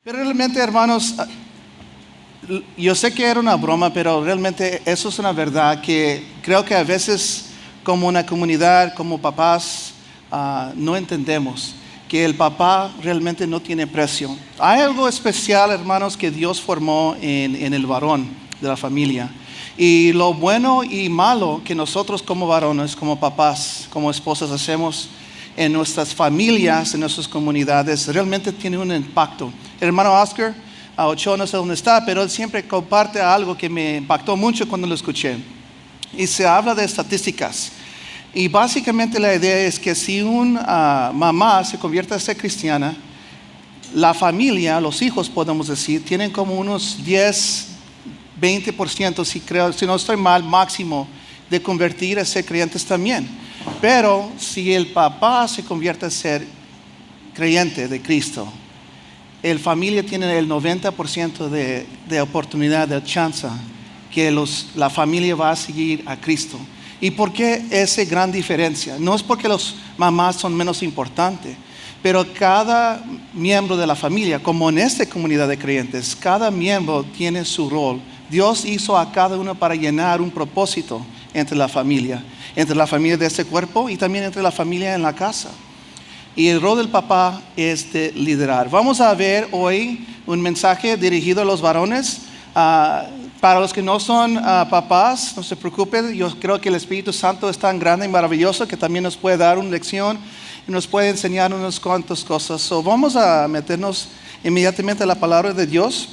Pero realmente, hermanos, yo sé que era una broma, pero realmente eso es una verdad que creo que a veces como una comunidad, como papás, no entendemos que el papá realmente no tiene precio. Hay algo especial, hermanos, que Dios formó en el varón de la familia. Y lo bueno y malo que nosotros como varones, como papás, como esposas hacemos en nuestras familias, en nuestras comunidades, realmente tiene un impacto. El hermano Oscar Ochoa, no sé dónde está, pero él siempre comparte algo que me impactó mucho cuando lo escuché. Y se habla de estadísticas. Y básicamente la idea es que si una mamá se convierte a ser cristiana, la familia, los hijos podemos decir, tienen como unos 10-20%, si no estoy mal, máximo, de convertir a ser creyentes también. Pero si el papá se convierte a ser creyente de Cristo, la familia tiene el 90% de oportunidad, de chance, que la familia va a seguir a Cristo. ¿Y por qué esa gran diferencia? No es porque las mamás son menos importantes, pero cada miembro de la familia, como en esta comunidad de creyentes, cada miembro tiene su rol. Dios hizo a cada uno para llenar un propósito entre la familia de este cuerpo y también entre la familia en la casa. Y el rol del papá es de liderar. Vamos a ver hoy un mensaje dirigido a los varones. Para los que no son papás, no se preocupen. Yo creo que el Espíritu Santo es tan grande y maravilloso que también nos puede dar una lección y nos puede enseñar unas cuantas cosas. So, vamos a meternos inmediatamente a la palabra de Dios.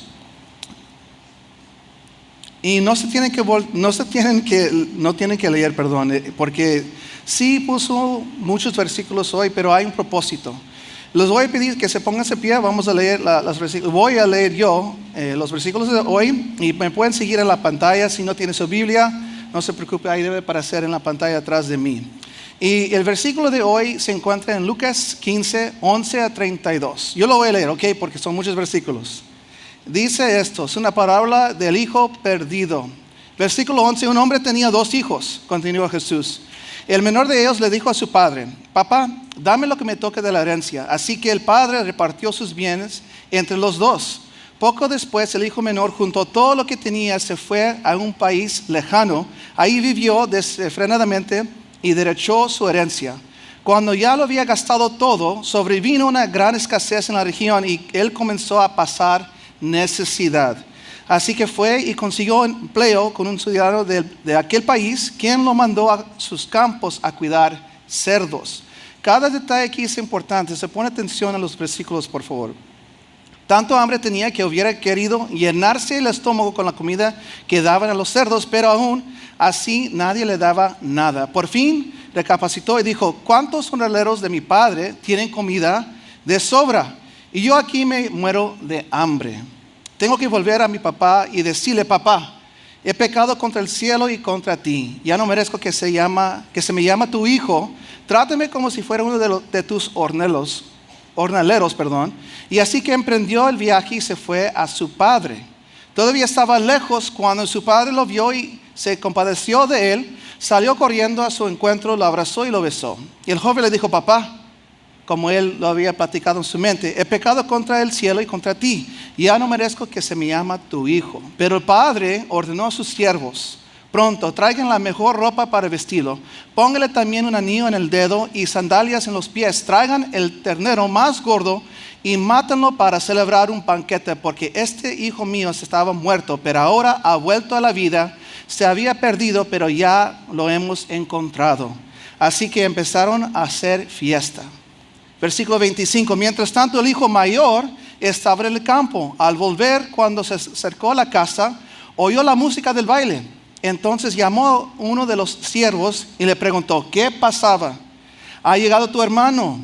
Y no tienen que leer, porque sí puso muchos versículos hoy, pero hay un propósito. Les voy a pedir que se pongan de pie, vamos a leer los versículos. Voy a leer yo los versículos de hoy y me pueden seguir en la pantalla. Si no tiene su Biblia, no se preocupe, ahí debe aparecer en la pantalla atrás de mí. Y el versículo de hoy se encuentra en Lucas 15, 11 a 32. Yo lo voy a leer, ¿ok? Porque son muchos versículos. Dice esto, es una parábola del hijo perdido. Versículo 11, un hombre tenía 2 hijos, continuó Jesús. El menor de ellos le dijo a su padre: papá, dame lo que me toque de la herencia. Así que el padre repartió sus bienes entre los 2. Poco después el hijo menor juntó todo lo que tenía, se fue a un país lejano. Ahí vivió desenfrenadamente y derrochó su herencia. Cuando ya lo había gastado todo, sobrevino una gran escasez en la región y él comenzó a pasar necesidad. Así que fue y consiguió empleo con un ciudadano de aquel país, quien lo mandó a sus campos a cuidar cerdos. Cada detalle aquí es importante. Se pone atención a los versículos, por favor. Tanto hambre tenía que hubiera querido llenarse el estómago con la comida que daban a los cerdos, pero aún así nadie le daba nada. Por fin recapacitó y dijo: ¿cuántos jornaleros de mi padre tienen comida de sobra? Y yo aquí me muero de hambre. Tengo que volver a mi papá y decirle: papá, he pecado contra el cielo y contra ti. Ya no merezco que se me llame tu hijo. Trátame como si fuera uno de tus jornaleros. Y así que emprendió el viaje y se fue a su padre. Todavía estaba lejos cuando su padre lo vio y se compadeció de él. Salió corriendo a su encuentro, lo abrazó y lo besó. Y el joven le dijo: papá, como él lo había platicado en su mente, he pecado contra el cielo y contra ti. Ya no merezco que se me llame tu hijo. Pero el padre ordenó a sus siervos: pronto, traigan la mejor ropa para vestirlo. Póngale también un anillo en el dedo y sandalias en los pies. Traigan el ternero más gordo y mátenlo para celebrar un banquete, porque este hijo mío estaba muerto, pero ahora ha vuelto a la vida. Se había perdido, pero ya lo hemos encontrado. Así que empezaron a hacer fiesta. Versículo 25, mientras tanto el hijo mayor estaba en el campo. Al volver, cuando se acercó a la casa, oyó la música del baile. Entonces llamó a uno de los siervos y le preguntó: ¿qué pasaba? ¿Ha llegado tu hermano?,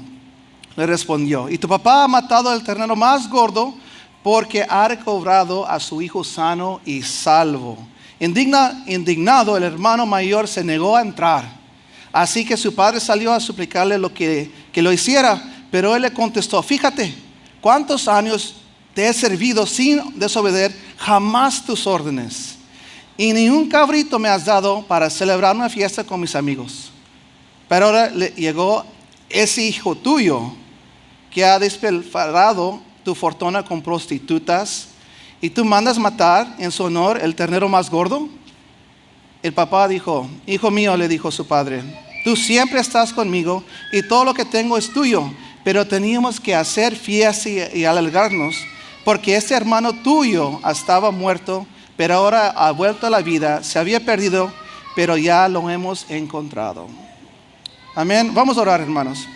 le respondió, y tu papá ha matado al ternero más gordo porque ha recobrado a su hijo sano y salvo. Indignado, el hermano mayor se negó a entrar. Así que su padre salió a suplicarle que lo hiciera, pero él le contestó: fíjate, cuántos años te he servido sin desobedecer jamás tus órdenes, y ni un cabrito me has dado para celebrar una fiesta con mis amigos. Pero ahora llegó ese hijo tuyo que ha despilfarrado tu fortuna con prostitutas y tú mandas matar en su honor el ternero más gordo? El papá dijo, hijo mío, le dijo su padre, tú siempre estás conmigo y todo lo que tengo es tuyo, pero teníamos que hacer fiesta y alegrarnos, porque este hermano tuyo estaba muerto, pero ahora ha vuelto a la vida, se había perdido, pero ya lo hemos encontrado. Amén. Vamos a orar, hermanos.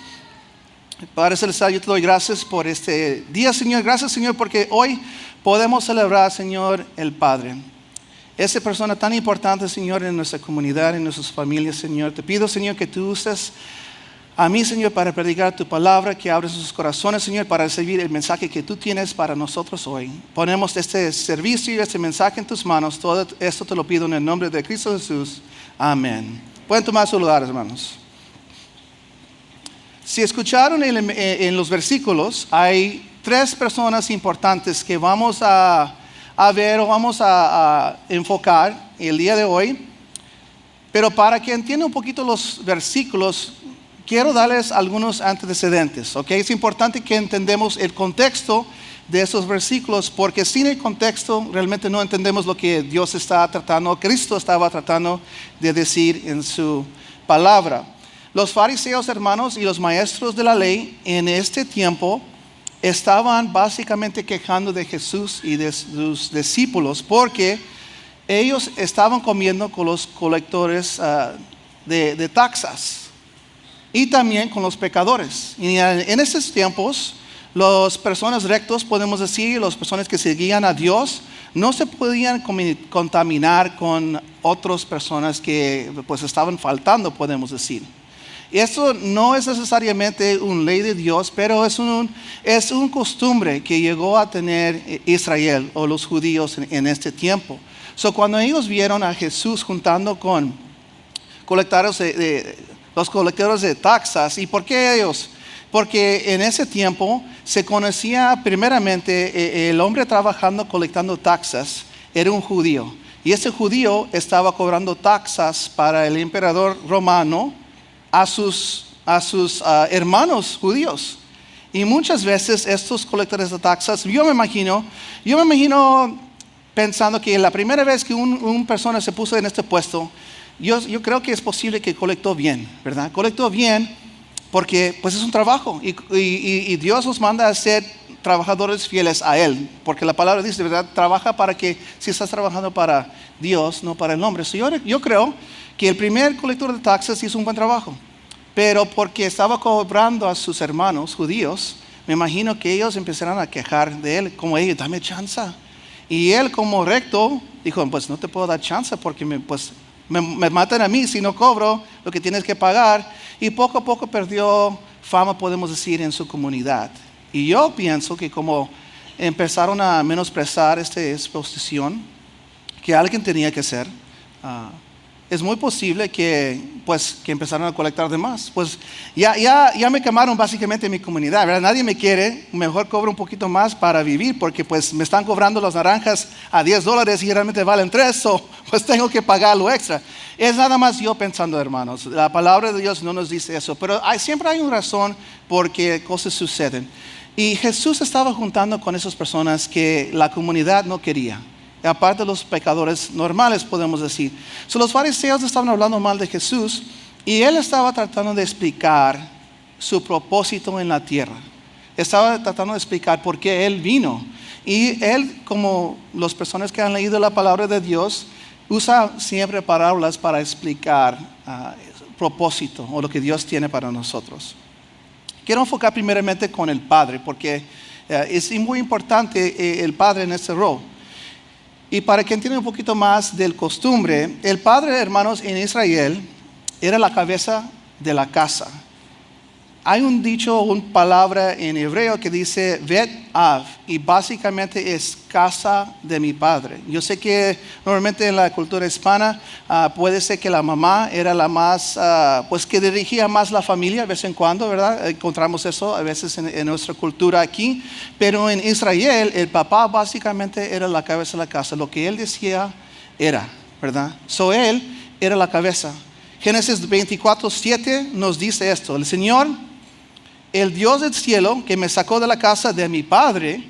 Padre Celestial, yo te doy gracias por este día, Señor. Gracias, Señor, porque hoy podemos celebrar, Señor, el Padre. Esa persona tan importante, Señor, en nuestra comunidad, en nuestras familias, Señor. Te pido, Señor, que tú uses a mí, Señor, para predicar tu palabra, que abres sus corazones, Señor, para recibir el mensaje que tú tienes para nosotros hoy. Ponemos este servicio y este mensaje en tus manos. Todo esto te lo pido en el nombre de Cristo Jesús. Amén. Pueden tomar su lugar, hermanos. Si escucharon en los versículos, hay 3 personas importantes que vamos a ver o vamos a enfocar el día de hoy. Pero para que entiendan un poquito los versículos, quiero darles algunos antecedentes, ¿ok? Es importante que entendamos el contexto de esos versículos, porque sin el contexto realmente no entendemos lo que Dios está tratando, Cristo estaba tratando de decir en su palabra. Los fariseos, hermanos, y los maestros de la ley en este tiempo estaban básicamente quejando de Jesús y de sus discípulos porque ellos estaban comiendo con los colectores de taxas y también con los pecadores. Y en esos tiempos, las personas rectos, podemos decir, las personas que seguían a Dios, no se podían contaminar con otras personas que pues estaban faltando, podemos decir. Y eso no es necesariamente una ley de Dios, pero es un costumbre que llegó a tener Israel o los judíos en este tiempo. Cuando ellos vieron a Jesús juntando con los colectores de taxas, ¿y por qué ellos? Porque en ese tiempo se conocía primeramente el hombre trabajando colectando taxas era un judío. Y ese judío estaba cobrando taxas para el emperador romano a sus hermanos judíos. Y muchas veces estos colectores de taxas, yo me imagino pensando que la primera vez que una persona se puso en este puesto, yo creo que es posible que colectó bien, ¿verdad? Colectó bien porque pues es un trabajo y Dios nos manda a ser trabajadores fieles a Él, porque la palabra dice, ¿verdad? Trabaja para que, si estás trabajando para Dios, no para el hombre. Yo creo que el primer colector de taxas hizo un buen trabajo, pero porque estaba cobrando a sus hermanos judíos, me imagino que ellos empezaron a quejar de él, como ellos, dame chance. Y él como recto dijo, pues no te puedo dar chance porque me matan a mí si no cobro lo que tienes que pagar. Y poco a poco perdió fama, podemos decir, en su comunidad. Y yo pienso que como empezaron a menosprezar esta exposición que alguien tenía que hacer, es muy posible que empezaron a colectar de más. Pues ya me quemaron básicamente en mi comunidad, ¿verdad? Nadie me quiere, mejor cobro un poquito más para vivir porque pues me están cobrando las naranjas a $10 y realmente valen 3, pues tengo que pagar lo extra. Es nada más yo pensando, hermanos. La palabra de Dios no nos dice eso, pero siempre hay una razón por qué cosas suceden. Y Jesús estaba juntando con esas personas que la comunidad no quería. Aparte de los pecadores normales, podemos decir. Los fariseos estaban hablando mal de Jesús y él estaba tratando de explicar su propósito en la tierra. Estaba tratando de explicar por qué él vino. Y él, como las personas que han leído la palabra de Dios, usa siempre parábolas para explicar el propósito o lo que Dios tiene para nosotros. Quiero enfocar primeramente con el Padre, porque es muy importante el Padre en este rol. Y para que entiendan un poquito más del costumbre, el padre, hermanos, en Israel era la cabeza de la casa. Hay un dicho, una palabra en hebreo que dice Bet Av, y básicamente es casa de mi padre. Yo sé que normalmente en la cultura hispana puede ser que la mamá era la más, que dirigía más la familia de vez en cuando, ¿verdad? Encontramos eso a veces en nuestra cultura aquí, pero en Israel el papá básicamente era la cabeza de la casa. Lo que él decía era, ¿verdad? Él era la cabeza. Génesis 24:7 nos dice esto: el Señor el Dios del cielo que me sacó de la casa de mi padre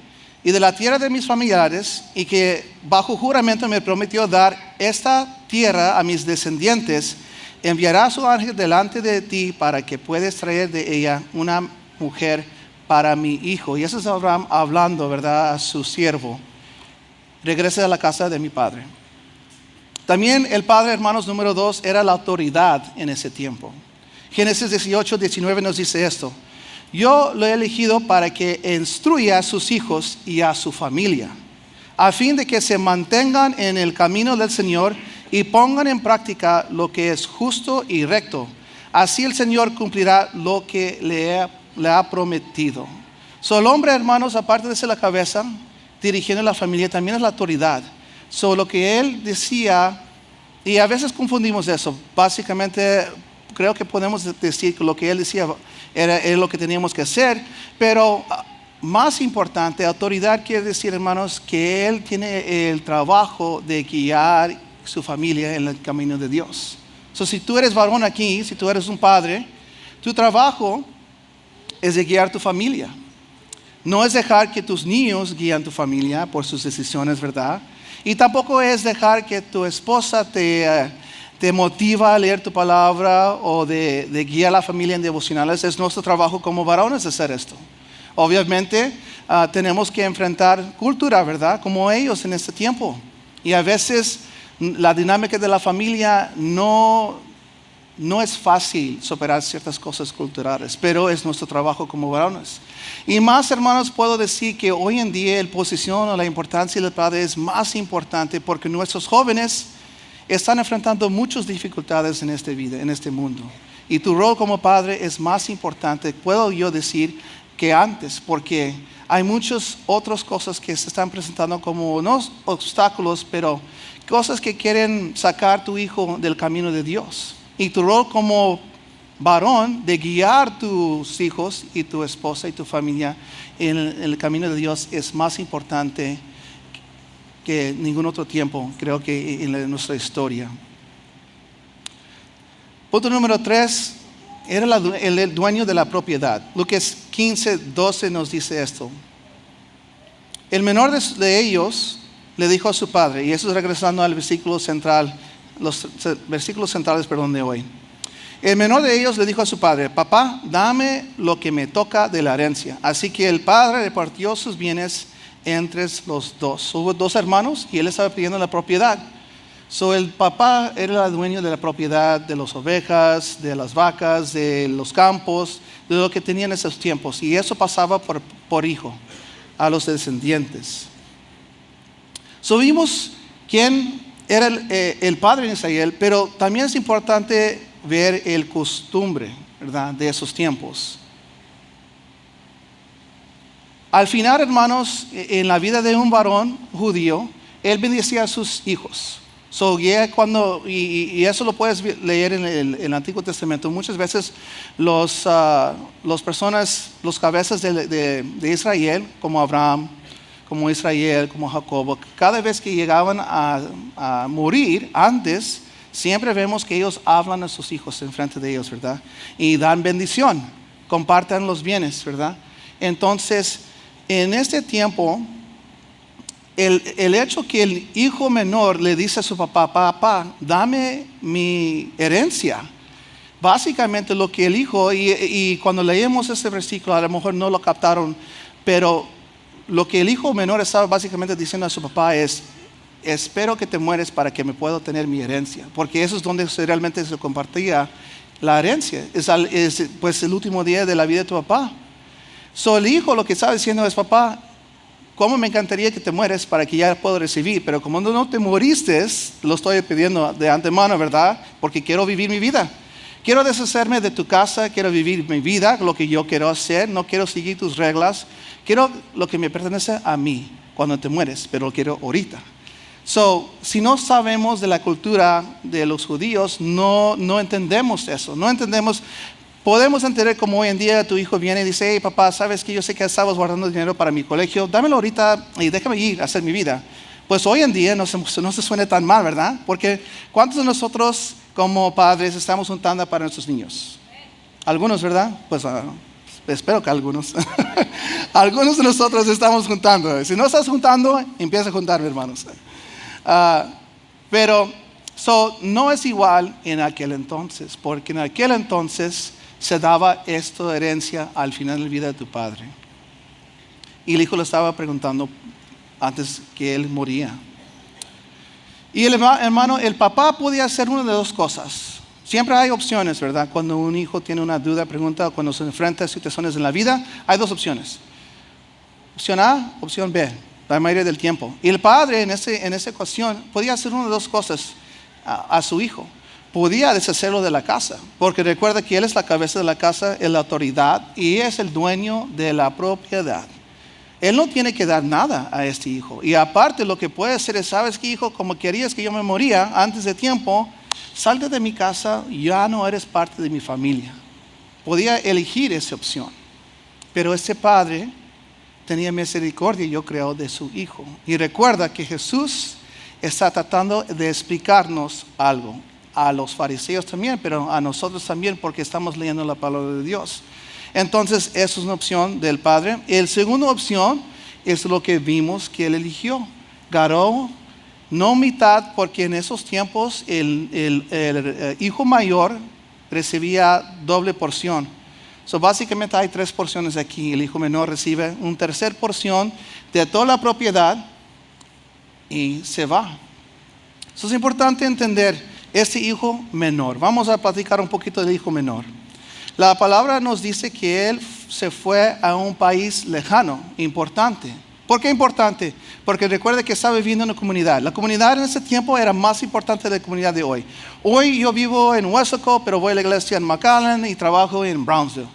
y de la tierra de mis familiares, y que bajo juramento me prometió dar esta tierra a mis descendientes, enviará a su ángel delante de ti para que puedas traer de ella una mujer para mi hijo. Y eso es Abraham hablando, ¿verdad?, a su siervo. Regrese a la casa de mi padre. También el padre, hermanos, número 2, era la autoridad en ese tiempo. Génesis 18, 19 nos dice esto: yo lo he elegido para que instruya a sus hijos y a su familia, a fin de que se mantengan en el camino del Señor y pongan en práctica lo que es justo y recto. Así el Señor cumplirá lo que le ha prometido. El hombre, hermanos, aparte de ser la cabeza, dirigiendo la familia, también es la autoridad. Lo que él decía, y a veces confundimos eso, básicamente creo que podemos decir que lo que él decía era lo que teníamos que hacer, pero más importante, autoridad quiere decir, hermanos, que él tiene el trabajo de guiar su familia en el camino de Dios. Si tú eres varón aquí, si tú eres un padre, tu trabajo es de guiar tu familia. No es dejar que tus niños guíen tu familia por sus decisiones, ¿verdad? Y tampoco es dejar que tu esposa te motiva a leer tu palabra o de guiar a la familia en devocionales. Es nuestro trabajo como varones hacer esto. Obviamente tenemos que enfrentar cultura, ¿verdad?, como ellos en este tiempo. Y a veces la dinámica de la familia no es fácil superar ciertas cosas culturales, pero es nuestro trabajo como varones. Y más, hermanos, puedo decir que hoy en día la posición o la importancia del padre es más importante, porque nuestros jóvenes están enfrentando muchas dificultades en esta vida, en este mundo. Y tu rol como padre es más importante, puedo yo decir, que antes, porque hay muchas otras cosas que se están presentando como no obstáculos, pero cosas que quieren sacar a tu hijo del camino de Dios. Y tu rol como varón de guiar tus hijos y tu esposa y tu familia en el camino de Dios es más importante que ningún otro tiempo, creo que en nuestra historia. Punto número 3, era el dueño de la propiedad. Lucas 15, 12 nos dice esto. El menor de ellos le dijo a su padre, y eso es regresando al versículo central, los versículos centrales, de hoy. El menor de ellos le dijo a su padre: papá, dame lo que me toca de la herencia. Así que el padre repartió sus bienes entre los dos. Hubo 2 hermanos y él estaba pidiendo la propiedad. El papá era el dueño de la propiedad, de las ovejas, de las vacas, de los campos, de lo que tenían en esos tiempos. Y eso pasaba por hijo a los descendientes. Vimos quién era el padre en Israel, pero también es importante ver el costumbre, ¿verdad?, de esos tiempos. Al final, hermanos, en la vida de un varón judío, él bendecía a sus hijos. Y eso lo puedes leer en el Antiguo Testamento. Muchas veces los cabezas de Israel, como Abraham, como Israel, como Jacobo, cada vez que llegaban a morir antes, siempre vemos que ellos hablan a sus hijos en frente de ellos, ¿verdad? Y dan bendición, comparten los bienes, ¿verdad? Entonces, en este tiempo, el hecho que el hijo menor le dice a su papá: papá, dame mi herencia. Básicamente lo que el hijo, y cuando leemos este versículo, a lo mejor no lo captaron, pero lo que el hijo menor estaba básicamente diciendo a su papá es: espero que te mueres para que me pueda tener mi herencia, porque eso es donde realmente se compartía la herencia, es pues el último día de la vida de tu papá. El hijo lo que estaba diciendo es: papá, cómo me encantaría que te mueres para que ya pueda recibir, pero como no te moriste, lo estoy pidiendo de antemano, ¿verdad? Porque quiero vivir mi vida. Quiero deshacerme de tu casa, quiero vivir mi vida, lo que yo quiero hacer, no quiero seguir tus reglas, quiero lo que me pertenece a mí cuando te mueres, pero lo quiero ahorita. Si no sabemos de la cultura de los judíos, no entendemos eso, no entendemos. Podemos entender como hoy en día tu hijo viene y dice: hey papá, sabes que yo sé que estabas guardando dinero para mi colegio, dámelo ahorita y déjame ir a hacer mi vida. Pues hoy en día no se suena tan mal, ¿verdad? Porque ¿cuántos de nosotros como padres estamos juntando para nuestros niños? Algunos, ¿verdad? Pues Espero que algunos. Algunos de nosotros estamos juntando. Si no estás juntando, empieza a juntar, hermanos. Pero no es igual en aquel entonces, porque en aquel entonces se daba esta herencia al final de la vida de tu padre. Y el hijo le estaba preguntando antes que él moría. Y hermano, el papá podía hacer una de dos cosas. Siempre hay opciones, ¿verdad? Cuando un hijo tiene una duda, pregunta, cuando se enfrenta a situaciones en la vida, hay dos opciones. Opción A, opción B, la mayoría del tiempo. Y el padre en esa ocasión podía hacer una de dos cosas a su hijo. Podía deshacerlo de la casa, porque recuerda que él es la cabeza de la casa, es la autoridad y es el dueño de la propiedad. Él no tiene que dar nada a este hijo. Y aparte lo que puede hacer es, ¿sabes qué, hijo? Como querías que yo me moría antes de tiempo, salte de mi casa, ya no eres parte de mi familia. Podía elegir esa opción. Pero ese padre tenía misericordia, yo creo, de su hijo. Y recuerda que Jesús está tratando de explicarnos algo. A los fariseos también, pero a nosotros también, porque estamos leyendo la palabra de Dios. Entonces, esa es una opción del padre. La segunda opción es lo que vimos que él eligió. Garó, no mitad, porque en esos tiempos el hijo mayor recibía doble porción. Básicamente hay 3 porciones aquí. El hijo menor recibe una tercera porción de toda la propiedad y se va. Es importante entender este hijo menor. Vamos a platicar un poquito del hijo menor. La palabra nos dice que él se fue a un país lejano, importante. ¿Por qué importante? Porque recuerde que estaba viviendo en una comunidad. La comunidad en ese tiempo era más importante de la comunidad de hoy. Hoy yo vivo en Weslaco, pero voy a la iglesia en McAllen y trabajo en Brownsville.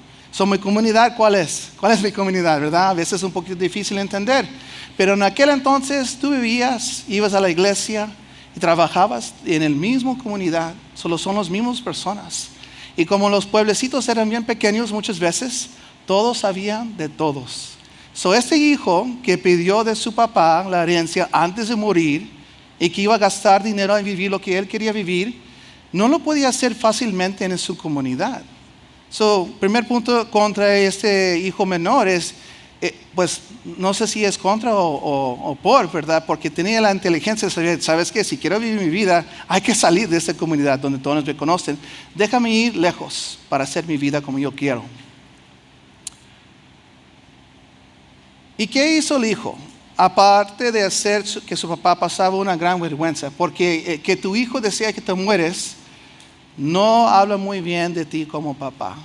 Mi comunidad, ¿cuál es? ¿Cuál es mi comunidad, verdad? A veces es un poquito difícil de entender. Pero en aquel entonces tú vivías, ibas a la iglesia y trabajabas en la misma comunidad. Solo son las mismas personas. Y como los pueblecitos eran bien pequeños, muchas veces todos sabían de todos. Este hijo que pidió de su papá la herencia antes de morir y que iba a gastar dinero en vivir lo que él quería vivir, no lo podía hacer fácilmente en su comunidad. Primer punto contra este hijo menor es, pues no sé si es contra o por, ¿verdad? Porque tenía la inteligencia de saber, ¿sabes qué? Si quiero vivir mi vida, hay que salir de esta comunidad donde todos me conocen. Déjame ir lejos para hacer mi vida como yo quiero. ¿Y qué hizo el hijo? Aparte de hacer que su papá pasaba una gran vergüenza, porque que tu hijo desea que te mueres, no habla muy bien de ti como papá.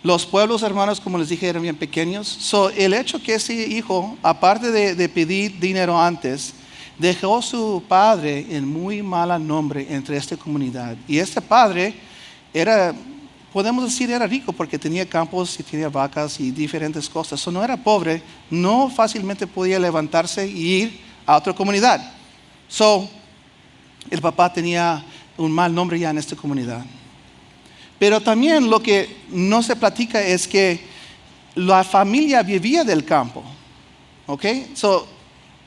Los pueblos, hermanos, como les dije, eran bien pequeños. El hecho que ese hijo, aparte de pedir dinero antes, dejó a su padre en muy mal nombre entre esta comunidad. Y este padre podemos decir, era rico porque tenía campos y tenía vacas y diferentes cosas. No era pobre, no fácilmente podía levantarse y ir a otra comunidad. El papá tenía un mal nombre ya en esta comunidad. Pero también lo que no se platica es que la familia vivía del campo. ¿Ok?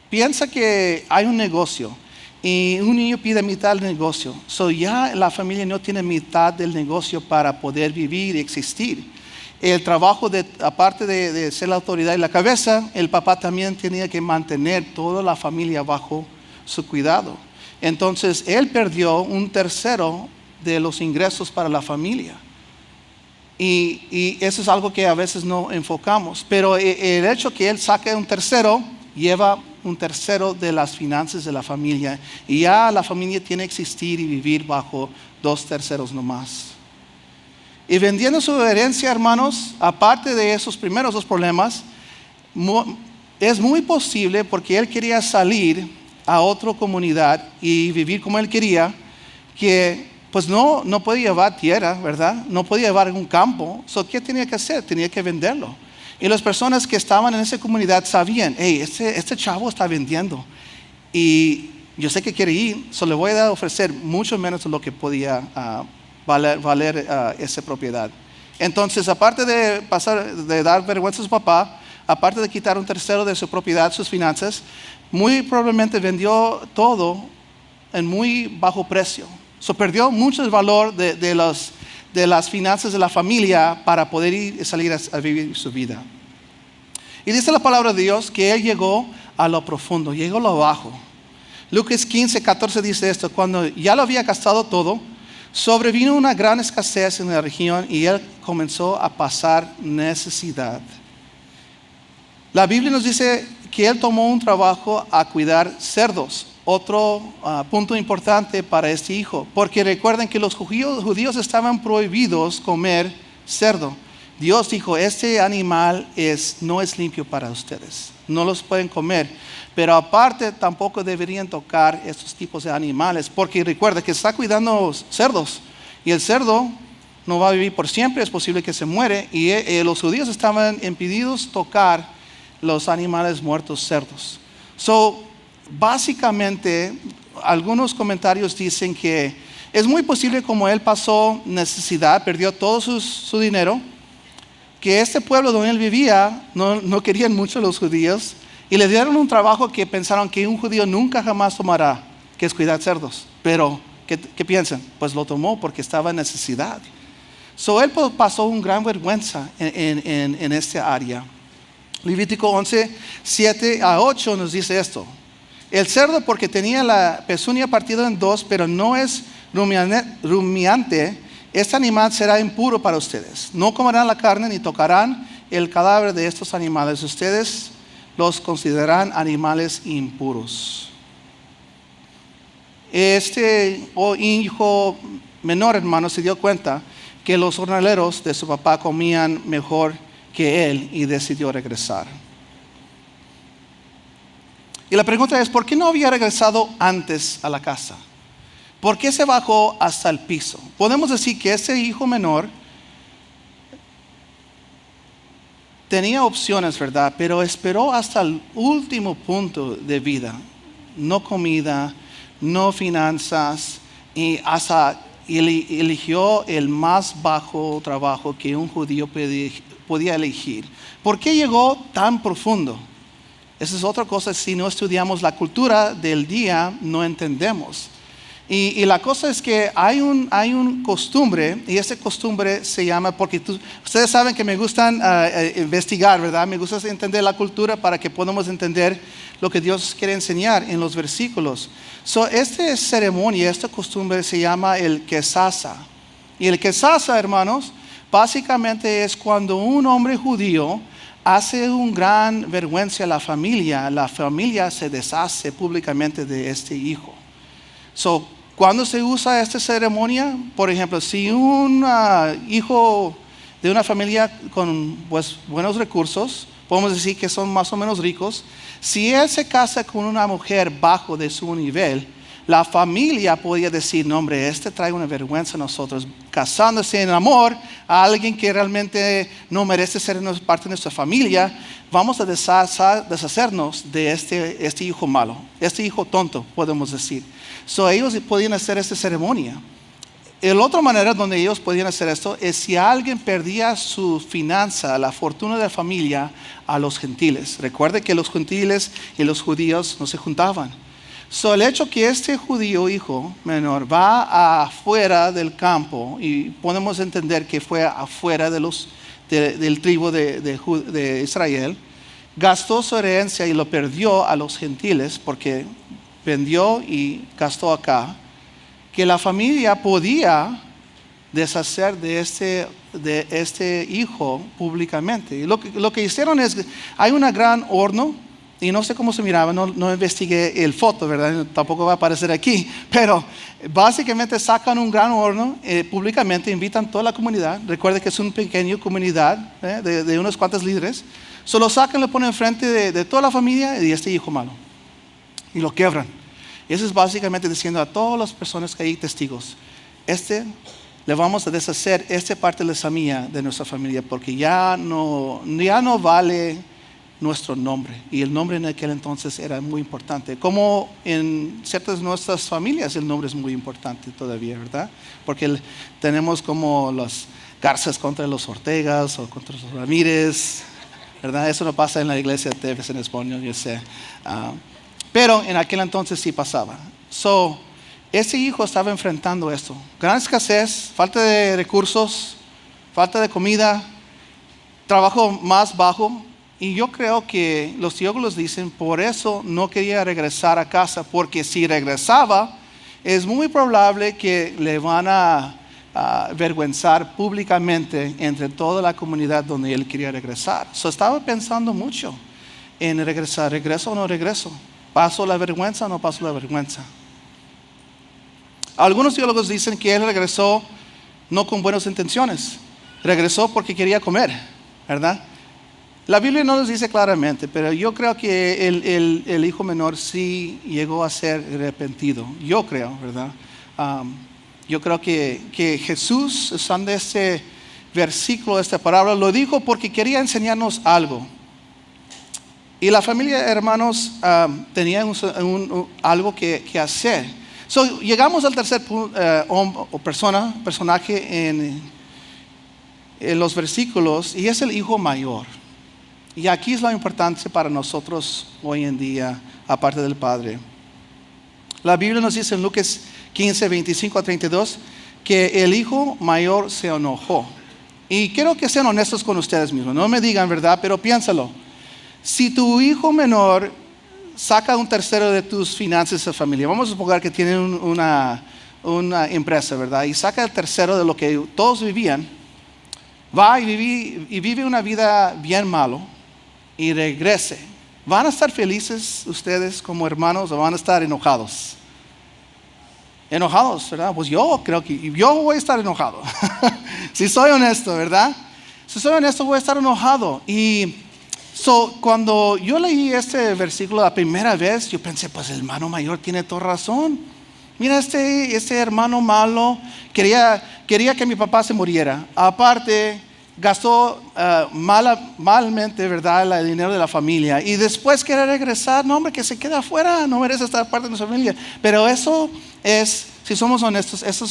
Piensa que hay un negocio y un niño pide mitad del negocio. Ya la familia no tiene mitad del negocio para poder vivir y existir. El trabajo, aparte de ser la autoridad y la cabeza, el papá también tenía que mantener toda la familia bajo su cuidado. Entonces, él perdió un tercero de los ingresos para la familia. Y eso es algo que a veces no enfocamos. Pero el hecho que él saque un tercero, lleva un tercero de las finanzas de la familia. Y ya la familia tiene que existir y vivir bajo 2 terceros nomás. Y vendiendo su herencia, hermanos, aparte de esos primeros 2 problemas, es muy posible, porque él quería salir a otra comunidad y vivir como él quería, que pues no podía llevar tierra, ¿verdad? No podía llevar un campo. ¿Qué tenía que hacer? Tenía que venderlo. Y las personas que estaban en esa comunidad sabían, hey, este chavo está vendiendo. Y yo sé que quiere ir, le voy a ofrecer mucho menos de lo que podía valer esa propiedad. Entonces, aparte de dar vergüenza a su papá, aparte de quitar un tercero de su propiedad, sus finanzas, muy probablemente vendió todo en muy bajo precio. Perdió mucho el valor de de las finanzas de la familia para poder ir y salir a vivir su vida. Y dice la palabra de Dios que él llegó a lo profundo, llegó a lo bajo. Lucas 15:14 dice esto: cuando ya lo había gastado todo, sobrevino una gran escasez en la región y él comenzó a pasar necesidad. La Biblia nos dice que él tomó un trabajo a cuidar cerdos. Otro punto importante para este hijo, porque recuerden que los judíos estaban prohibidos comer cerdo. Dios dijo: este animal no es limpio para ustedes, no los pueden comer. Pero aparte tampoco deberían tocar estos tipos de animales, porque recuerda que está cuidando cerdos y el cerdo no va a vivir por siempre, es posible que se muere, y los judíos estaban impedidos tocar los animales muertos, cerdos. Básicamente, algunos comentarios dicen que es muy posible, como él pasó necesidad, perdió todo su dinero, que este pueblo donde él vivía no querían mucho los judíos y le dieron un trabajo que pensaron que un judío nunca jamás tomará, que es cuidar cerdos. Pero, ¿qué piensan? Pues lo tomó porque estaba en necesidad. Él pasó una gran vergüenza en esta área. Levítico 11:7-8 nos dice esto: el cerdo, porque tenía la pezuña partida en dos, pero no es rumiante, este animal será impuro para ustedes. No comerán la carne ni tocarán el cadáver de estos animales. Ustedes los considerarán animales impuros. Este hijo menor, hermano, se dio cuenta que los jornaleros de su papá comían mejor que él y decidió regresar. Y la pregunta es: ¿por qué no había regresado antes a la casa? ¿Por qué se bajó hasta el piso? Podemos decir que ese hijo menor tenía opciones, ¿verdad? Pero esperó hasta el último punto de vida. No comida, no finanzas, y hasta eligió el más bajo trabajo que un judío podía elegir. ¿Por qué llegó tan profundo? Esa es otra cosa. Si no estudiamos la cultura del día, no entendemos. Y la cosa es que hay un costumbre, y esa costumbre se llama, porque ustedes saben que me gustan investigar, ¿verdad? Me gusta entender la cultura para que podamos entender lo que Dios quiere enseñar en los versículos. Esta ceremonia, esta costumbre se llama el quesasa. Y el quesasa, hermanos, básicamente es cuando un hombre judío hace un gran vergüenza a la familia se deshace públicamente de este hijo. Cuando se usa esta ceremonia, por ejemplo, si un hijo de una familia con buenos recursos, podemos decir que son más o menos ricos, si él se casa con una mujer bajo de su nivel, la familia podía decir: no, hombre, trae una vergüenza a nosotros, casándose en amor a alguien que realmente no merece ser parte de nuestra familia. Vamos a deshacernos de este hijo malo, este hijo tonto, podemos decir. Ellos podían hacer esta ceremonia. La otra manera donde ellos podían hacer esto es si alguien perdía su finanza, la fortuna de la familia, a los gentiles. Recuerde que los gentiles y los judíos no se juntaban. El hecho que este judío hijo menor va afuera del campo, y podemos entender que fue afuera del tribu de Israel, gastó su herencia y lo perdió a los gentiles porque vendió y gastó acá, que la familia podía deshacer de este hijo públicamente. Y lo que hicieron es, hay un gran horno, y no sé cómo se miraba, no investigué el foto, ¿verdad? Tampoco va a aparecer aquí, pero básicamente sacan un gran horno públicamente, invitan a toda la comunidad. Recuerde que es una pequeña comunidad de unos cuantos líderes. Lo sacan, lo ponen enfrente de toda la familia y este hijo malo, y lo quebran. Y eso es básicamente diciendo a todas las personas que hay testigos: le vamos a deshacer esta parte de la mía de nuestra familia, porque ya no vale nuestro nombre. Y el nombre en aquel entonces era muy importante. Como en ciertas de nuestras familias el nombre es muy importante todavía, ¿verdad? Porque tenemos como las Garzas contra los Ortegas o contra los Ramírez, ¿verdad? Eso no pasa en la iglesia de en español, yo sé. Pero en aquel entonces sí pasaba. ese hijo estaba enfrentando esto. Gran escasez, falta de recursos, falta de comida, trabajo más bajo. Y yo creo que los teólogos dicen, por eso no quería regresar a casa, porque si regresaba, es muy probable que le van a avergüenzar públicamente entre toda la comunidad donde él quería regresar. Estaba pensando mucho en regresar, ¿regreso o no regreso? ¿Paso la vergüenza o no paso la vergüenza? Algunos teólogos dicen que él regresó no con buenas intenciones, regresó porque quería comer, ¿verdad? La Biblia no nos dice claramente, pero yo creo que el hijo menor sí llegó a ser arrepentido. Yo creo, ¿verdad? Yo creo que Jesús, usando este versículo, esta palabra, lo dijo porque quería enseñarnos algo. Y la familia, hermanos, tenía algo que hacer. Llegamos al tercer personaje en los versículos, y es el hijo mayor. Y aquí es la importancia para nosotros hoy en día, aparte del Padre. La Biblia nos dice en Lucas 15, 25 a 32, que el hijo mayor se enojó. Y quiero que sean honestos con ustedes mismos. No me digan verdad, pero piénsalo. Si tu hijo menor saca un tercero de tus finanzas de familia, vamos a suponer que tienen una empresa, ¿verdad? Y saca el tercero de lo que todos vivían, va y vive una vida bien malo y regrese. ¿Van a estar felices ustedes como hermanos o van a estar enojados? Enojados, ¿verdad? Pues yo creo que yo voy a estar enojado. Si soy honesto, ¿verdad? Si soy honesto, voy a estar enojado. Y cuando yo leí este versículo la primera vez, yo pensé, pues el hermano mayor tiene toda razón. Mira, este hermano malo quería que mi papá se muriera. Aparte, gastó malmente, ¿verdad?, el dinero de la familia. Y después quiere regresar. No, hombre, que se quede afuera. No merece estar parte de nuestra familia. Pero eso es, si somos honestos, esto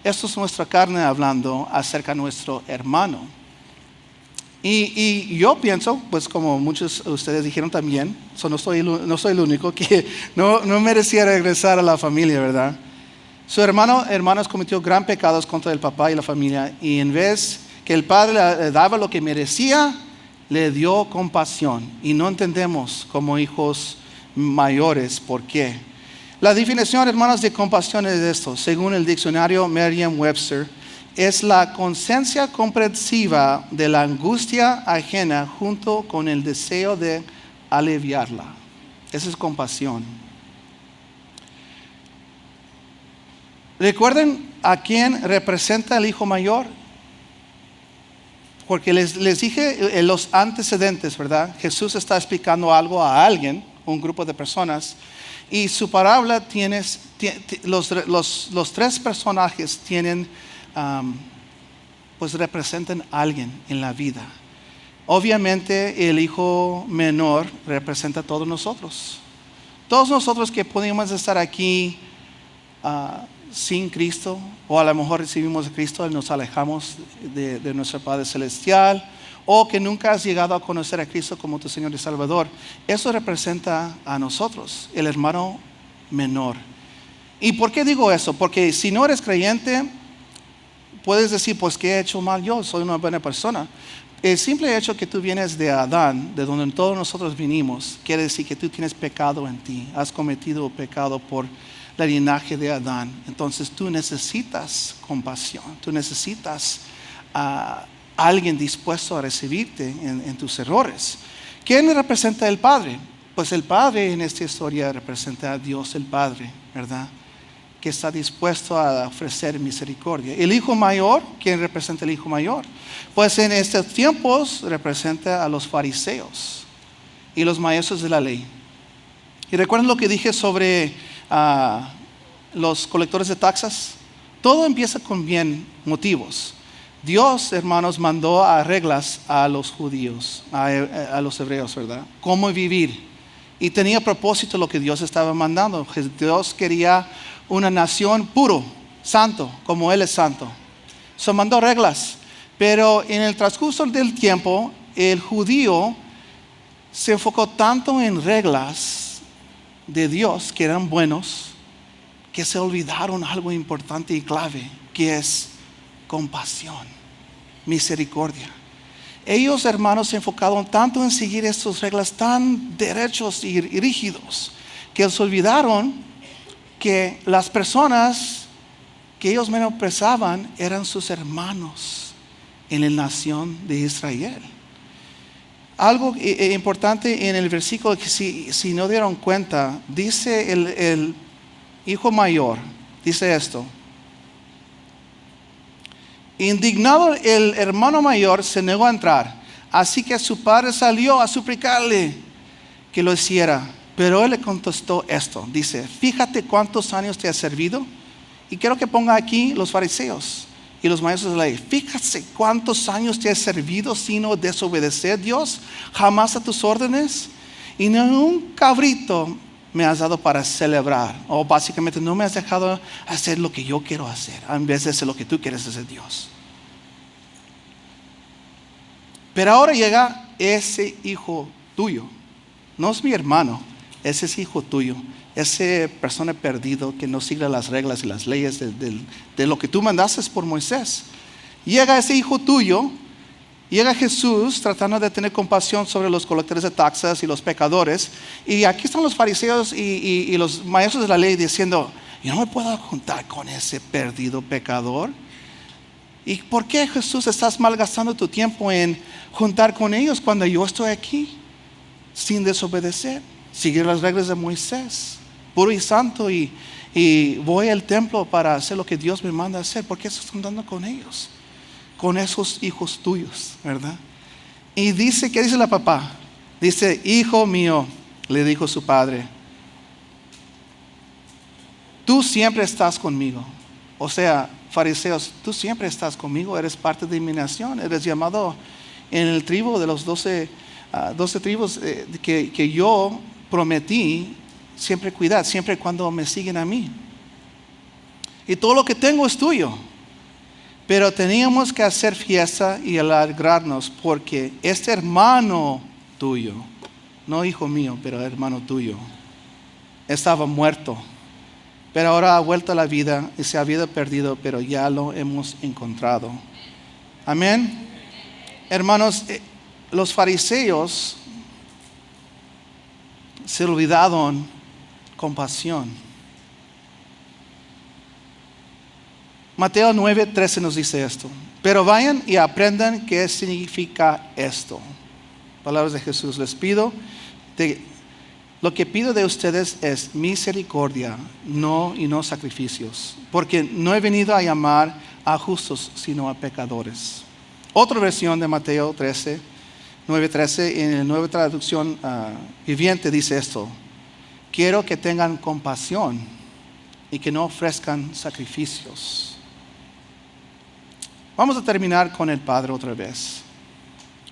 es nuestra carne hablando acerca de nuestro hermano. Y yo pienso, pues como muchos de ustedes dijeron también, no soy el único que no merecía regresar a la familia, ¿verdad? Su hermanos cometió gran pecados contra el papá y la familia, y en vez que el padre le daba lo que merecía, le dio compasión. Y no entendemos como hijos mayores por qué. La definición, hermanos, de compasión es esto. Según el diccionario Merriam-Webster, es la conciencia comprensiva de la angustia ajena junto con el deseo de aliviarla. Esa es compasión. ¿Recuerden a quién representa el hijo mayor? Porque les dije en los antecedentes, ¿verdad? Jesús está explicando algo a alguien, un grupo de personas, y su parábola los tres personajes tienen, pues representan a alguien en la vida. Obviamente el hijo menor representa a todos nosotros. Todos nosotros que podemos estar aquí sin Cristo, o a lo mejor recibimos a Cristo y nos alejamos de nuestro Padre Celestial, o que nunca has llegado a conocer a Cristo como tu Señor y Salvador. Eso representa a nosotros, el hermano menor. ¿Y por qué digo eso? Porque si no eres creyente, puedes decir, pues ¿qué he hecho mal yo? Soy una buena persona. El simple hecho que tú vienes de Adán, de donde todos nosotros vinimos, quiere decir que tú tienes pecado en ti. Has cometido pecado por el linaje de Adán. Entonces tú necesitas compasión. Tú necesitas a alguien dispuesto a recibirte en tus errores. ¿Quién representa el Padre? Pues el Padre en esta historia representa a Dios el Padre, ¿verdad? Que está dispuesto a ofrecer misericordia. El hijo mayor, ¿quién representa el hijo mayor? Pues en estos tiempos representa a los fariseos y los maestros de la ley. Y recuerden lo que dije sobre los colectores de taxas. Todo empieza con bien motivos. Dios, hermanos, mandó a reglas a los judíos, a los hebreos, ¿verdad? Cómo vivir. Y tenía propósito lo que Dios estaba mandando. Dios quería una nación puro, santo, como Él es santo. Mandó reglas. Pero en el transcurso del tiempo, el judío se enfocó tanto en reglas de Dios, que eran buenos, que se olvidaron algo importante y clave, que es compasión, misericordia. Ellos, hermanos, se enfocaron tanto en seguir estas reglas tan derechos y rígidos, que se olvidaron que las personas que ellos menospreciaban eran sus hermanos en la nación de Israel. Algo importante en el versículo que si no dieron cuenta, dice el hijo mayor, dice esto: indignado, el hermano mayor se negó a entrar, así que su padre salió a suplicarle que lo hiciera. Pero él le contestó esto, dice: fíjate cuántos años te ha servido. Y quiero que ponga aquí los fariseos y los maestros de la ley. Fíjate cuántos años te ha servido sino desobedecer, Dios, jamás a tus órdenes. Y ni un cabrito me has dado para celebrar. O básicamente no me has dejado hacer lo que yo quiero hacer, en vez de hacer lo que tú quieres hacer, Dios. Pero ahora llega ese hijo tuyo. No es mi hermano, ese es hijo tuyo. Esa persona perdido que no sigue las reglas y las leyes de lo que tú mandaste por Moisés. Llega ese hijo tuyo, llega Jesús tratando de tener compasión sobre los colectores de taxas y los pecadores. Y aquí están los fariseos y los maestros de la ley diciendo: yo no me puedo juntar con ese perdido pecador. ¿Y por qué, Jesús, estás malgastando tu tiempo en juntar con ellos cuando yo estoy aquí sin desobedecer? Seguir las reglas de Moisés, puro y santo, y voy al templo para hacer lo que Dios me manda hacer. ¿Por qué estás andando con ellos? Con esos hijos tuyos, ¿verdad? Y dice, ¿qué dice la papá? Dice: hijo mío, le dijo su padre, tú siempre estás conmigo. O sea, fariseos, tú siempre estás conmigo, eres parte de mi nación, eres llamado en el tribu de los 12 tribus que yo prometí siempre cuidar, siempre cuando me siguen a mí. Y todo lo que tengo es tuyo. Pero teníamos que hacer fiesta y alegrarnos porque este hermano tuyo, no hijo mío, pero hermano tuyo, estaba muerto, pero ahora ha vuelto a la vida y se había perdido, pero ya lo hemos encontrado. Amén. Hermanos, los fariseos se olvidaron compasión. Mateo 9:13 nos dice esto: pero vayan y aprendan qué significa esto. Palabras de Jesús: lo que pido de ustedes es misericordia, y no sacrificios, porque no he venido a llamar a justos, sino a pecadores. Otra versión de Mateo 9:13, en la nueva traducción viviente, dice esto: quiero que tengan compasión y que no ofrezcan sacrificios. Vamos a terminar con el Padre otra vez,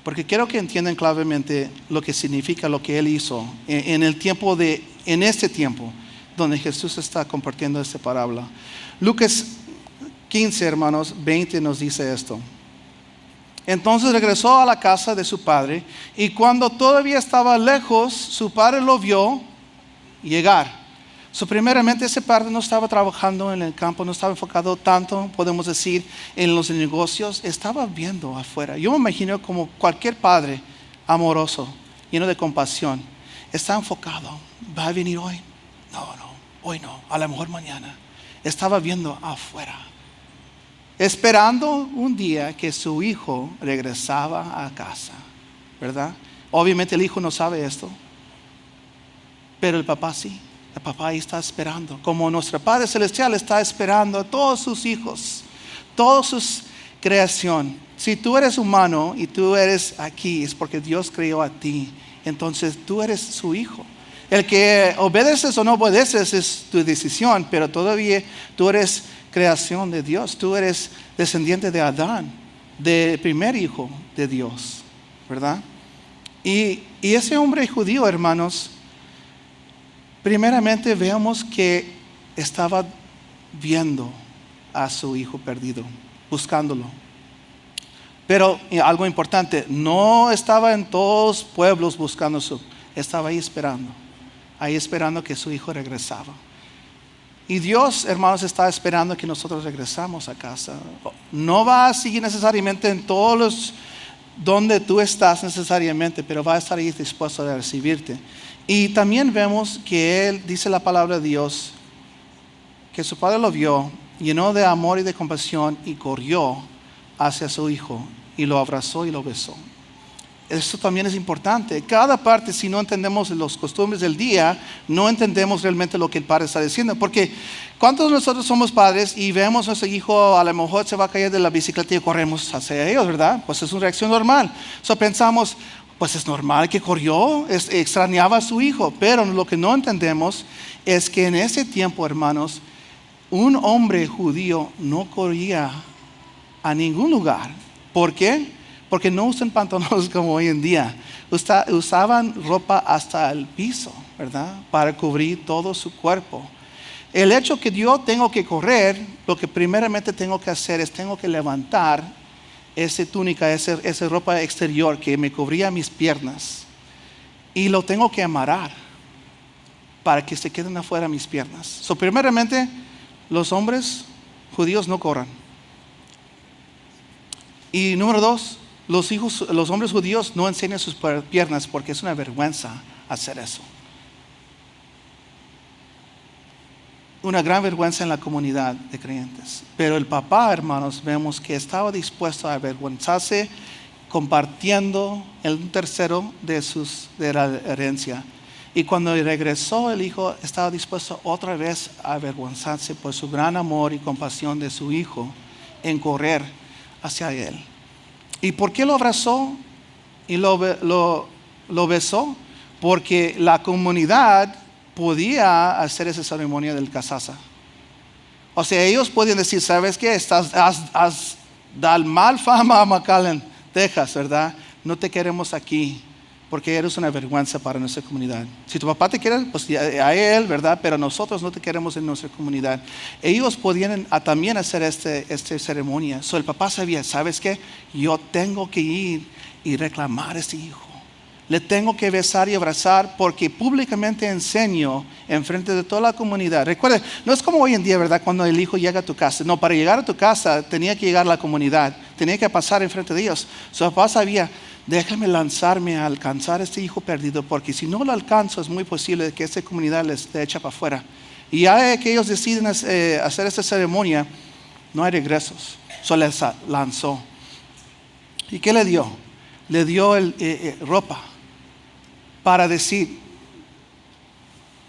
porque quiero que entiendan clavemente lo que significa lo que Él hizo en este tiempo donde Jesús está compartiendo esta parábola. Lucas 15, hermanos, 20 nos dice esto: entonces regresó a la casa de su padre, y cuando todavía estaba lejos, su padre lo vio llegar. Primeramente, ese padre no estaba trabajando en el campo, no estaba enfocado tanto, podemos decir, en los negocios, estaba viendo afuera. Yo me imagino como cualquier padre amoroso, lleno de compasión, está enfocado. ¿Va a venir hoy? No, hoy no, a lo mejor mañana. Estaba viendo afuera, esperando un día que su hijo regresaba a casa, ¿verdad? Obviamente el hijo no sabe esto, pero el papá sí. El papá ahí está esperando, como nuestro Padre Celestial está esperando a todos sus hijos, toda su creación. Si tú eres humano y tú eres aquí, es porque Dios creó a ti. Entonces tú eres su hijo. El que obedeces o no obedeces es tu decisión, pero todavía tú eres creación de Dios. Tú eres descendiente de Adán, del primer hijo de Dios, ¿verdad? Y ese hombre judío, hermanos, primeramente vemos que estaba viendo a su hijo perdido, buscándolo. Pero algo importante, no estaba en todos los pueblos buscando estaba ahí esperando que su hijo regresaba. Y Dios, hermanos, está esperando que nosotros regresamos a casa. No va a seguir necesariamente en todos los donde tú estás necesariamente, pero va a estar ahí dispuesto a recibirte. Y también vemos que Él, dice la palabra de Dios, que su padre lo vio, llenó de amor y de compasión y corrió hacia su hijo y lo abrazó y lo besó. Esto también es importante. Cada parte, si no entendemos los costumbres del día, no entendemos realmente lo que el padre está diciendo. Porque ¿cuántos de nosotros somos padres y vemos a nuestro hijo a lo mejor se va a caer de la bicicleta y corremos hacia ellos, verdad? Pues es una reacción normal. Pensamos, pues es normal que corrió, extrañaba a su hijo. Pero lo que no entendemos es que en ese tiempo, hermanos, un hombre judío no corría a ningún lugar. ¿Por qué? Porque no usan pantalones como hoy en día. Usaban ropa hasta el piso, ¿verdad? Para cubrir todo su cuerpo. El hecho que yo tengo que correr, lo que primeramente tengo que hacer es tengo que levantar esa túnica, esa ropa exterior que me cubría mis piernas. Y lo tengo que amarrar para que se queden afuera mis piernas. Primeramente, los hombres judíos no corran. Y número 2, los hombres judíos no enseñan sus piernas porque es una vergüenza hacer eso. Una gran vergüenza en la comunidad de creyentes. Pero el papá, hermanos, vemos que estaba dispuesto a avergonzarse compartiendo el tercero de la herencia. Y cuando regresó el hijo, estaba dispuesto otra vez a avergonzarse por su gran amor y compasión de su hijo en correr hacia él. ¿Y por qué lo abrazó y lo besó? Porque la comunidad podía hacer esa ceremonia del casaza. O sea, ellos podían decir, ¿sabes qué? Has dado mal fama a McAllen, Texas, ¿verdad? No te queremos aquí porque eres una vergüenza para nuestra comunidad. Si tu papá te quiere, pues a él, ¿verdad? Pero nosotros no te queremos en nuestra comunidad. Ellos podían también hacer esta ceremonia. El papá sabía, ¿sabes qué? Yo tengo que ir y reclamar a este hijo. Le tengo que besar y abrazar porque públicamente enseño en frente de toda la comunidad. Recuerda, no es como hoy en día, ¿verdad? Cuando el hijo llega a tu casa. No, para llegar a tu casa tenía que llegar a la comunidad. Tenía que pasar en frente de ellos. Su papá sabía, déjame lanzarme a alcanzar a este hijo perdido, porque si no lo alcanzo es muy posible que esta comunidad les eche para afuera. Y ya que ellos deciden hacer esta ceremonia, no hay regresos. Les lanzó. ¿Y qué le dio? Le dio ropa para decir,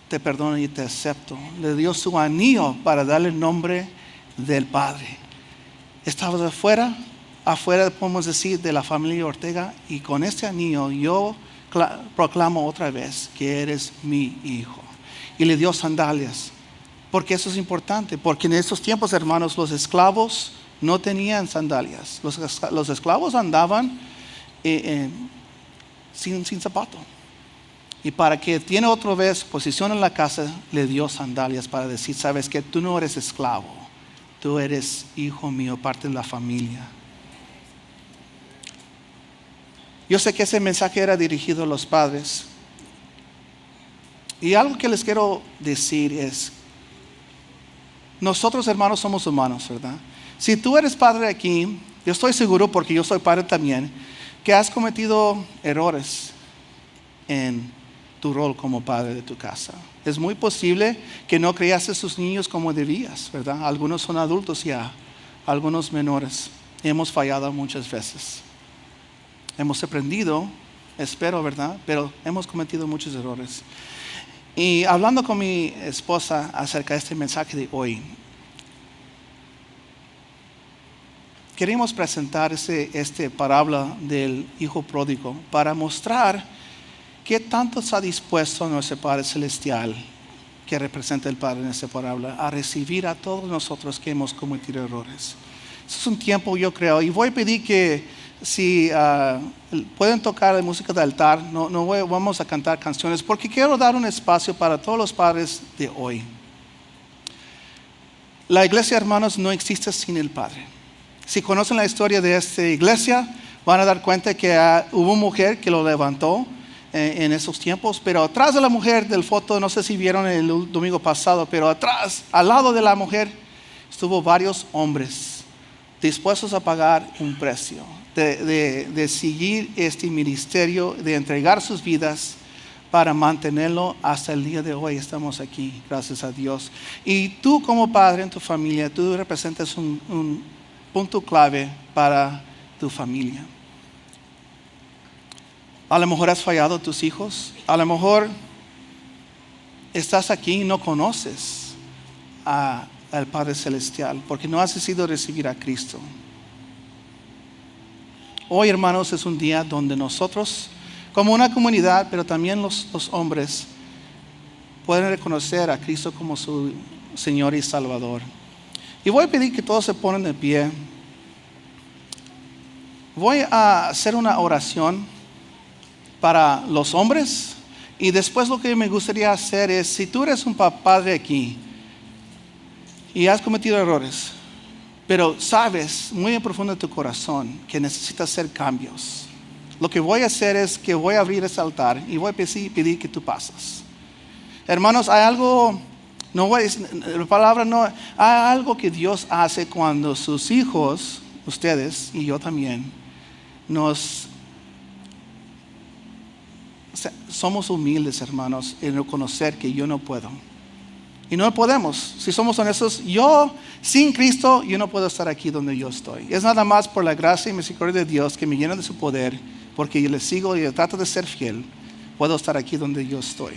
te perdono y te acepto. Le dio su anillo para darle el nombre del Padre. Estabas afuera podemos decir de la familia Ortega, y con este anillo yo proclamo otra vez que eres mi hijo. Y le dio sandalias, porque eso es importante, porque en estos tiempos, hermanos, los esclavos no tenían sandalias. Los esclavos andaban sin zapato. Y para que tiene otra vez posición en la casa, le dio sandalias para decir, sabes que tú no eres esclavo, tú eres hijo mío, parte de la familia. Yo sé que ese mensaje era dirigido a los padres. Y algo que les quiero decir es, nosotros, hermanos, somos humanos, ¿verdad? Si tú eres padre aquí, yo estoy seguro, porque yo soy padre también, que has cometido errores en tu rol como padre de tu casa. Es muy posible que no criaste a sus niños como debías, ¿verdad? Algunos son adultos ya, algunos menores. Hemos fallado muchas veces. Hemos aprendido, espero, ¿verdad? Pero hemos cometido muchos errores. Y hablando con mi esposa acerca de este mensaje de hoy, queremos presentar esta parábola del hijo pródigo para mostrar qué tanto está dispuesto nuestro Padre Celestial, que representa el Padre en esta parábola, a recibir a todos nosotros que hemos cometido errores. Este es un tiempo, yo creo, y voy a pedir que si pueden tocar la música de altar, vamos a cantar canciones, porque quiero dar un espacio para todos los padres de hoy. La iglesia, hermanos, no existe sin el Padre. Si conocen la historia de esta iglesia, van a dar cuenta que hubo una mujer que lo levantó en esos tiempos, pero atrás de la mujer del foto, no sé si vieron el domingo pasado, pero atrás, al lado de la mujer, estuvo varios hombres dispuestos a pagar un precio, de seguir este ministerio, de entregar sus vidas para mantenerlo hasta el día de hoy. Estamos aquí, gracias a Dios. Y tú como padre en tu familia, tú representas un punto clave para tu familia. A lo mejor has fallado a tus hijos, a lo mejor estás aquí y no conoces al Padre Celestial porque no has decidido recibir a Cristo. Hoy, hermanos, es un día donde nosotros, como una comunidad, pero también los hombres, pueden reconocer a Cristo como su Señor y Salvador. Y voy a pedir que todos se pongan de pie. Voy a hacer una oración para los hombres, y después lo que me gustaría hacer es, si tú eres un padre aquí y has cometido errores, pero sabes muy en profundo de tu corazón que necesitas hacer cambios, lo que voy a hacer es que voy a abrir ese altar y voy a pedir que tú pases. Hermanos, hay algo, no voy a decir, la palabra no, hay algo que Dios hace cuando sus hijos, ustedes y yo también, somos humildes, hermanos, en reconocer que yo no puedo. Y no podemos, si somos honestos, yo sin Cristo, yo no puedo estar aquí donde yo estoy. Es nada más por la gracia y misericordia de Dios que me llena de su poder, porque yo le sigo y le trato de ser fiel, puedo estar aquí donde yo estoy.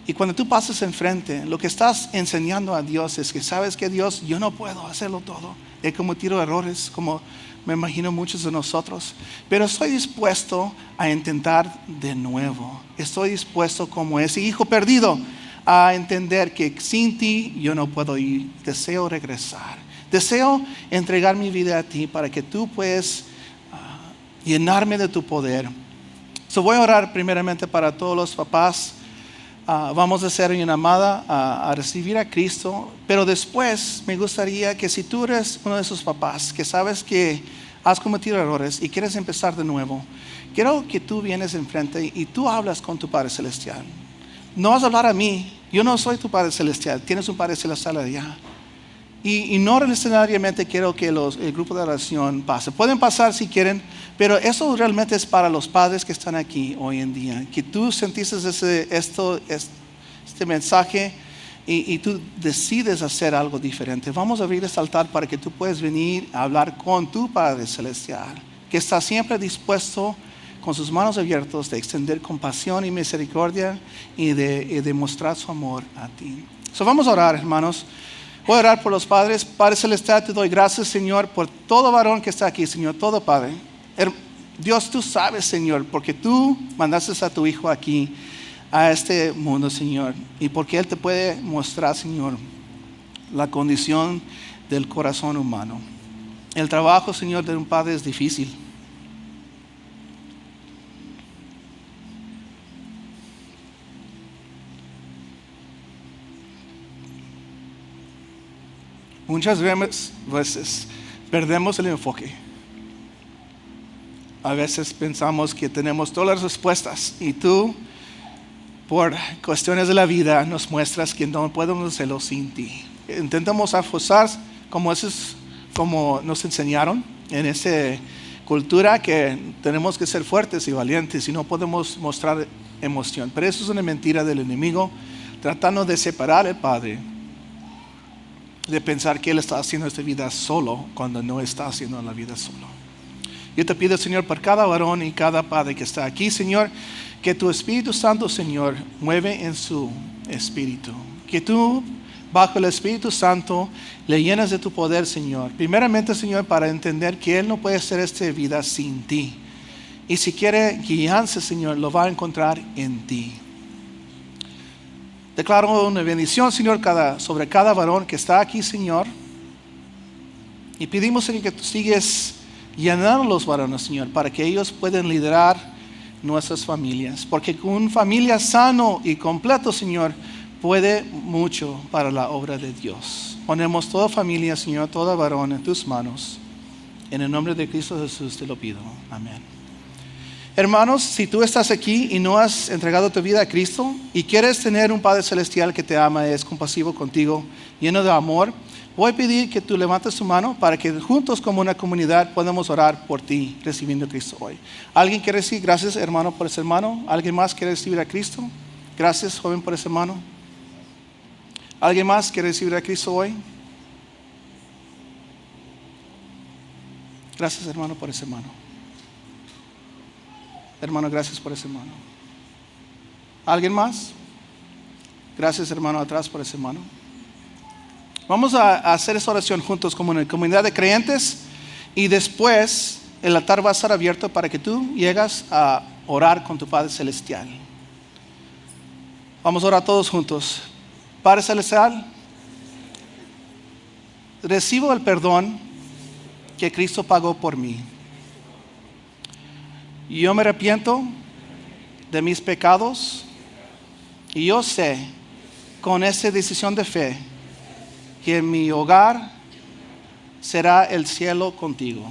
Y cuando tú pasas enfrente, lo que estás enseñando a Dios es que sabes que Dios, yo no puedo hacerlo todo. He cometido errores, como me imagino muchos de nosotros, pero estoy dispuesto a intentar de nuevo. Estoy dispuesto como ese hijo perdido a entender que sin ti yo no puedo ir. Deseo regresar. Deseo entregar mi vida a ti para que tú puedas llenarme de tu poder. Voy a orar primeramente para todos los papás. Vamos a hacer una llamada a recibir a Cristo, pero después me gustaría que si tú eres uno de esos papás que sabes que has cometido errores y quieres empezar de nuevo, quiero que tú vienes enfrente y tú hablas con tu Padre Celestial. No vas a hablar a mí, yo no soy tu Padre Celestial, tienes un Padre Celestial allá. Y no necesariamente quiero que el grupo de oración pase. Pueden pasar si quieren, pero eso realmente es para los padres que están aquí hoy en día. Que tú sentiste este mensaje y tú decides hacer algo diferente. Vamos a abrir este altar para que tú puedas venir a hablar con tu Padre Celestial, que está siempre dispuesto con sus manos abiertas de extender compasión y misericordia y de mostrar su amor a ti. Vamos a orar, hermanos. Voy a orar por los padres. Padre Celestial, te doy gracias, Señor, por todo varón que está aquí, Señor, todo padre. Dios, tú sabes, Señor, porque tú mandaste a tu Hijo aquí, a este mundo, Señor, y porque Él te puede mostrar, Señor, la condición del corazón humano. El trabajo, Señor, de un padre es difícil. Muchas veces perdemos el enfoque. A veces pensamos que tenemos todas las respuestas y tú, por cuestiones de la vida, nos muestras que no podemos hacerlo sin ti. Intentamos esforzar como nos enseñaron en esa cultura, que tenemos que ser fuertes y valientes y no podemos mostrar emoción. Pero eso es una mentira del enemigo, tratando de separar al Padre, de pensar que Él está haciendo esta vida solo cuando no está haciendo la vida solo. Yo te pido, Señor, por cada varón y cada padre que está aquí, Señor, que tu Espíritu Santo, Señor, mueve en su espíritu. Que tú, bajo el Espíritu Santo, le llenas de tu poder, Señor. Primeramente, Señor, para entender que Él no puede hacer esta vida sin ti. Y si quiere guiarse, Señor, lo va a encontrar en ti. Declaro una bendición, Señor, sobre cada varón que está aquí, Señor. Y pedimos, Señor, que tú sigues llenando los varones, Señor, para que ellos puedan liderar nuestras familias. Porque con una familia sano y completo, Señor, puede mucho para la obra de Dios. Ponemos toda familia, Señor, todo varón en tus manos. En el nombre de Cristo Jesús te lo pido. Amén. Hermanos, si tú estás aquí y no has entregado tu vida a Cristo y quieres tener un Padre Celestial que te ama, es compasivo contigo, lleno de amor, voy a pedir que tú levantes tu mano para que juntos como una comunidad podamos orar por ti recibiendo a Cristo hoy. ¿Alguien quiere decir gracias, hermano, por ese hermano? ¿Alguien más quiere recibir a Cristo? Gracias, joven, por ese hermano. ¿Alguien más quiere recibir a Cristo hoy? Gracias, hermano, por ese hermano. Hermano, gracias por ese hermano. ¿Alguien más? Gracias, hermano, atrás por ese hermano. Vamos a hacer esta oración juntos como una comunidad de creyentes y después el altar va a estar abierto para que tú llegas a orar con tu Padre Celestial. Vamos a orar todos juntos. Padre Celestial, recibo el perdón que Cristo pagó por mí. Yo me arrepiento de mis pecados y yo sé con esa decisión de fe que mi hogar será el cielo contigo.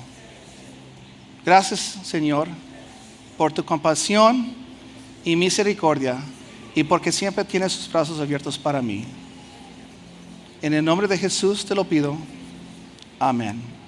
Gracias, Señor, por tu compasión y misericordia y porque siempre tienes sus brazos abiertos para mí. En el nombre de Jesús te lo pido. Amén.